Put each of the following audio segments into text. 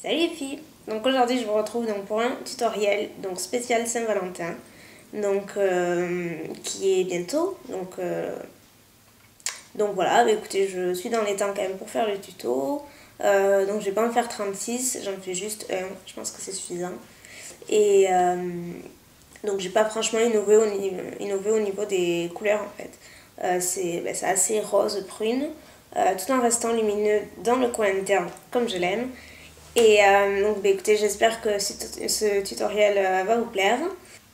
Salut les filles. Donc aujourd'hui je vous retrouve donc pour un tutoriel donc spécial Saint-Valentin qui est bientôt donc voilà, bah, écoutez, je suis dans les temps quand même pour faire le tuto. Donc je vais pas en faire 36, j'en fais juste un, je pense que c'est suffisant. Et donc j'ai pas franchement innové au niveau des couleurs en fait. C'est assez rose prune, tout en restant lumineux dans le coin interne comme je l'aime. Et donc bah, écoutez, j'espère que ce tutoriel va vous plaire.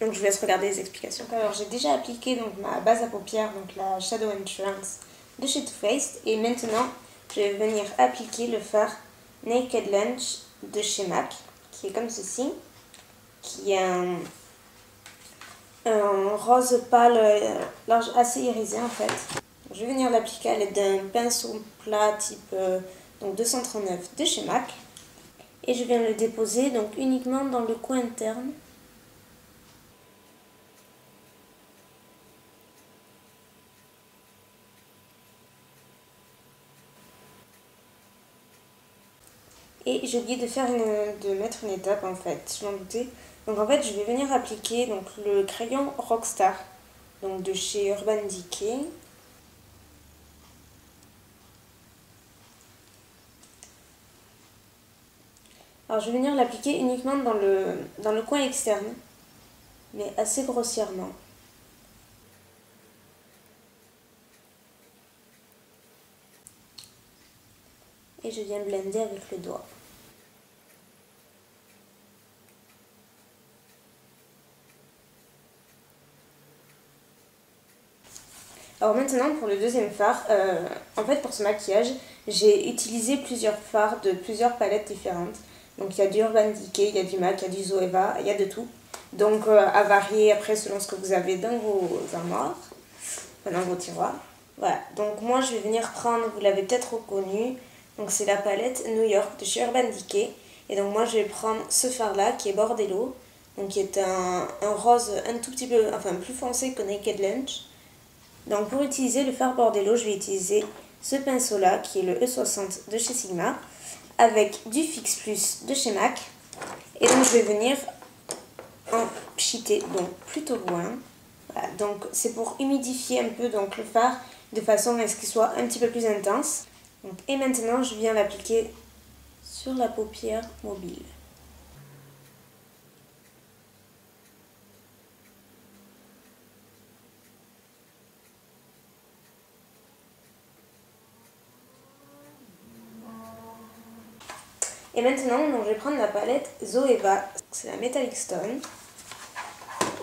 Donc je vous laisse regarder les explications. Alors j'ai déjà appliqué donc ma base à paupières, donc la Shadow Entrance de chez Too Faced. Et maintenant je vais venir appliquer le fard Naked Lunch de chez MAC, qui est comme ceci, qui est un rose pâle large, assez irisé en fait. Je vais venir l'appliquer à l'aide d'un pinceau plat type donc 239 de chez MAC. Et je viens le déposer donc uniquement dans le coin interne. Et j'ai oublié de mettre une étape en fait, je m'en doutais. Donc en fait je vais venir appliquer donc, le crayon Rockstar donc de chez Urban Decay. Alors je vais venir l'appliquer uniquement dans le coin externe, mais assez grossièrement. Et je viens blender avec le doigt. Alors maintenant pour le deuxième fard, en fait pour ce maquillage, j'ai utilisé plusieurs fards de plusieurs palettes différentes. Donc il y a du Urban Decay, il y a du MAC, il y a du Zoeva, il y a de tout. Donc à varier après selon ce que vous avez dans vos armoires, enfin dans vos tiroirs. Voilà, donc moi je vais venir prendre, vous l'avez peut-être reconnu, donc c'est la palette New York de chez Urban Decay. Et donc moi je vais prendre ce fard là qui est Bordello, donc qui est un rose un tout petit peu, enfin plus foncé que Naked Lunch. Donc pour utiliser le fard Bordello, je vais utiliser ce pinceau là qui est le E60 de chez Sigma avec du Fix Plus de chez MAC. Et donc je vais venir en pchiter donc plutôt loin. Voilà, donc c'est pour humidifier un peu donc le fard de façon à ce qu'il soit un petit peu plus intense. Donc, et maintenant je viens l'appliquer sur la paupière mobile. Et maintenant, donc, je vais prendre la palette Zoeva, c'est la Metallic Stone.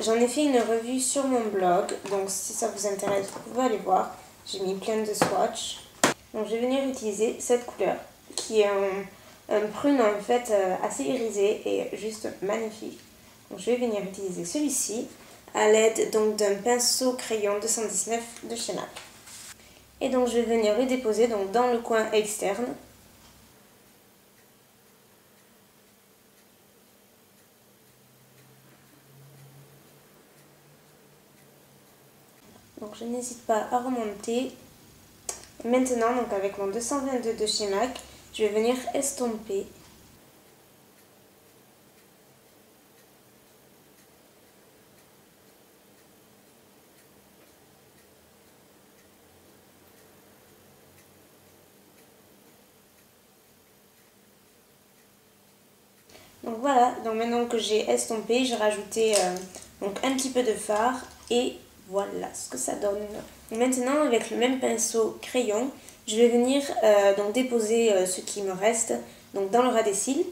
J'en ai fait une revue sur mon blog, donc si ça vous intéresse, vous pouvez aller voir. J'ai mis plein de swatchs. Donc je vais venir utiliser cette couleur, qui est un prune en fait assez irisé et juste magnifique. Donc je vais venir utiliser celui-ci à l'aide donc d'un pinceau crayon 219 de chez MAC. Et donc je vais venir le déposer donc dans le coin externe. Donc je n'hésite pas à remonter. Et maintenant, donc avec mon 222 de chez MAC, je vais venir estomper. Donc voilà, donc maintenant que j'ai estompé, j'ai rajouté donc un petit peu de fard et voilà ce que ça donne. Donc maintenant avec le même pinceau crayon, je vais venir donc déposer ce qui me reste donc dans le ras des cils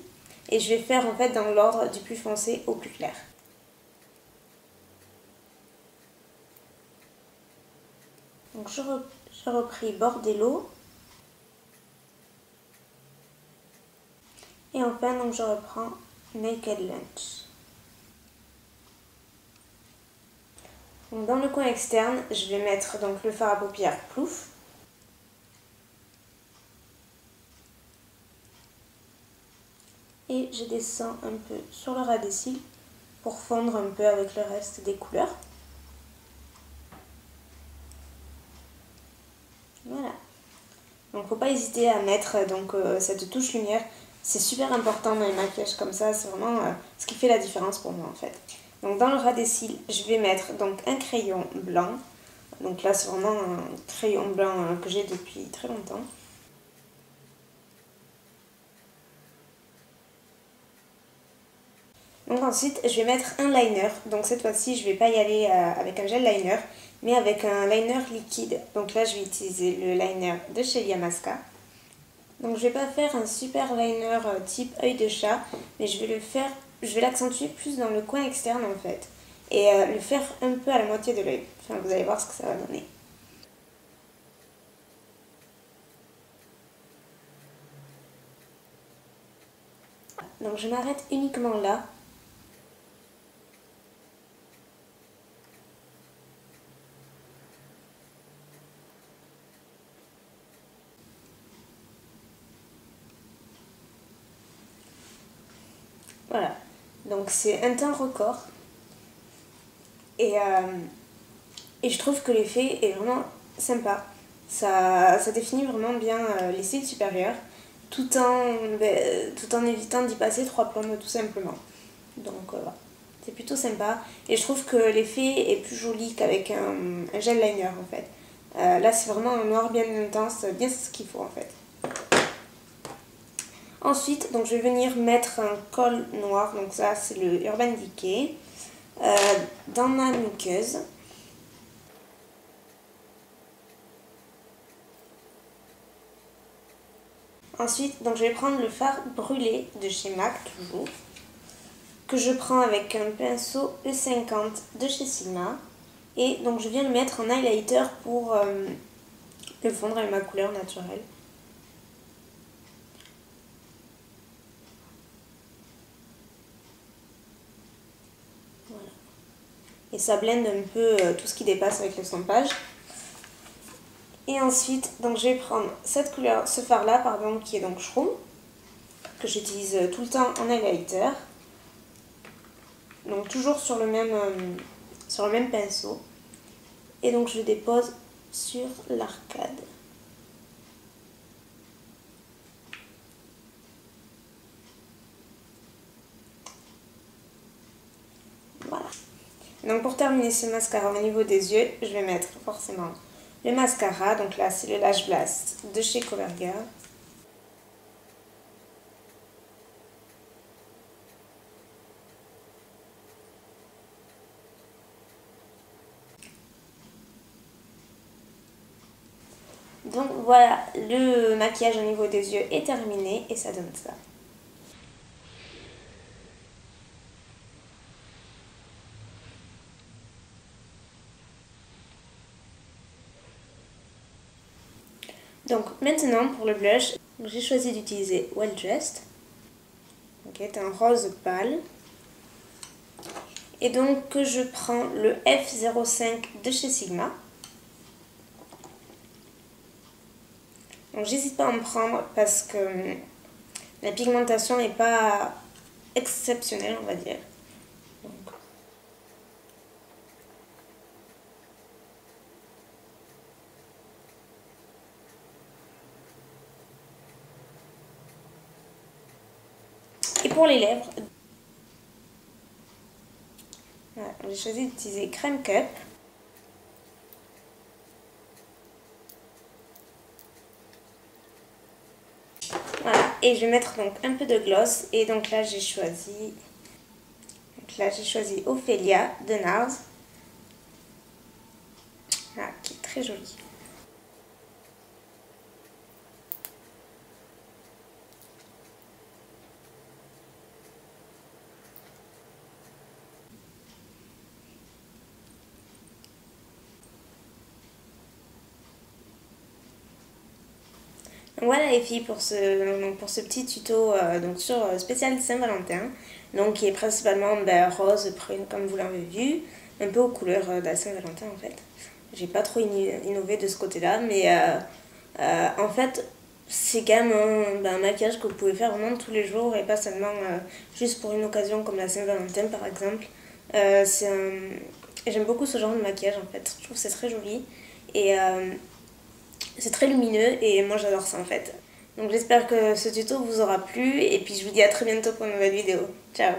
et je vais faire en fait dans l'ordre du plus foncé au plus clair. Donc je repris Bordello et enfin donc je reprends Naked Lunch. Donc dans le coin externe, je vais mettre donc le fard à paupières Plouf. Et je descends un peu sur le ras des cils pour fondre un peu avec le reste des couleurs. Voilà. Donc faut pas hésiter à mettre donc cette touche lumière, C'est super important dans les maquillages comme ça, c'est vraiment ce qui fait la différence pour moi en fait. Donc dans le ras des cils, je vais mettre donc un crayon blanc. Donc là c'est vraiment un crayon blanc que j'ai depuis très longtemps. Donc ensuite je vais mettre un liner. Donc cette fois-ci je vais pas y aller avec un gel liner, mais avec un liner liquide. Donc là je vais utiliser le liner de chez Iamaska. Donc je vais pas faire un super liner type œil de chat, mais je vais l'accentuer plus dans le coin externe en fait. Et le faire un peu à la moitié de l'œil. Enfin, vous allez voir ce que ça va donner. Donc je m'arrête uniquement là. Voilà. Donc c'est un temps record. Et je trouve que l'effet est vraiment sympa. Ça définit vraiment bien les cils supérieurs tout en évitant d'y passer 3 plombes tout simplement. Donc voilà. C'est plutôt sympa. Et je trouve que l'effet est plus joli qu'avec un gel liner en fait. Là c'est vraiment un noir bien intense, bien ce qu'il faut en fait. Ensuite, donc, je vais venir mettre un col noir. Donc ça c'est le Urban Decay. Dans ma muqueuse. Ensuite, donc, je vais prendre le fard brûlé de chez MAC, toujours, que je prends avec un pinceau E50 de chez Sigma. Et donc je viens le mettre en highlighter pour le fondre avec ma couleur naturelle. Voilà. Et ça blende un peu tout ce qui dépasse avec l'estompage. Et ensuite, donc je vais prendre cette couleur, ce fard là pardon, qui est donc Shroom, que j'utilise tout le temps en highlighter. Donc toujours sur le même pinceau. Et donc je le dépose sur l'arcade. Voilà. Donc pour terminer ce mascara au niveau des yeux, je vais mettre forcément le mascara. Donc là c'est le Lash Blast de chez CoverGirl. Donc voilà, le maquillage au niveau des yeux est terminé et ça donne ça. Donc maintenant pour le blush, j'ai choisi d'utiliser Well Dressed. Ok, c'est un rose pâle. Et donc je prends le F05 de chez Sigma. Donc j'hésite pas à en prendre parce que la pigmentation n'est pas exceptionnelle, on va dire. Donc. Et pour les lèvres, voilà, j'ai choisi d'utiliser Crème Cup. Voilà, et je vais mettre donc un peu de gloss. Et donc là j'ai choisi Ophelia de NARS. Voilà, qui est très jolie. Donc voilà les filles pour ce petit tuto donc sur spécial Saint-Valentin, donc qui est principalement rose, prune comme vous l'avez vu, un peu aux couleurs de la Saint-Valentin en fait. J'ai pas trop innové de ce côté-là, mais en fait c'est quand même un maquillage que vous pouvez faire vraiment tous les jours et pas seulement juste pour une occasion comme la Saint-Valentin par exemple. J'aime beaucoup ce genre de maquillage en fait, je trouve que c'est très joli et c'est très lumineux et moi j'adore ça en fait. Donc j'espère que ce tuto vous aura plu et puis je vous dis à très bientôt pour une nouvelle vidéo. Ciao!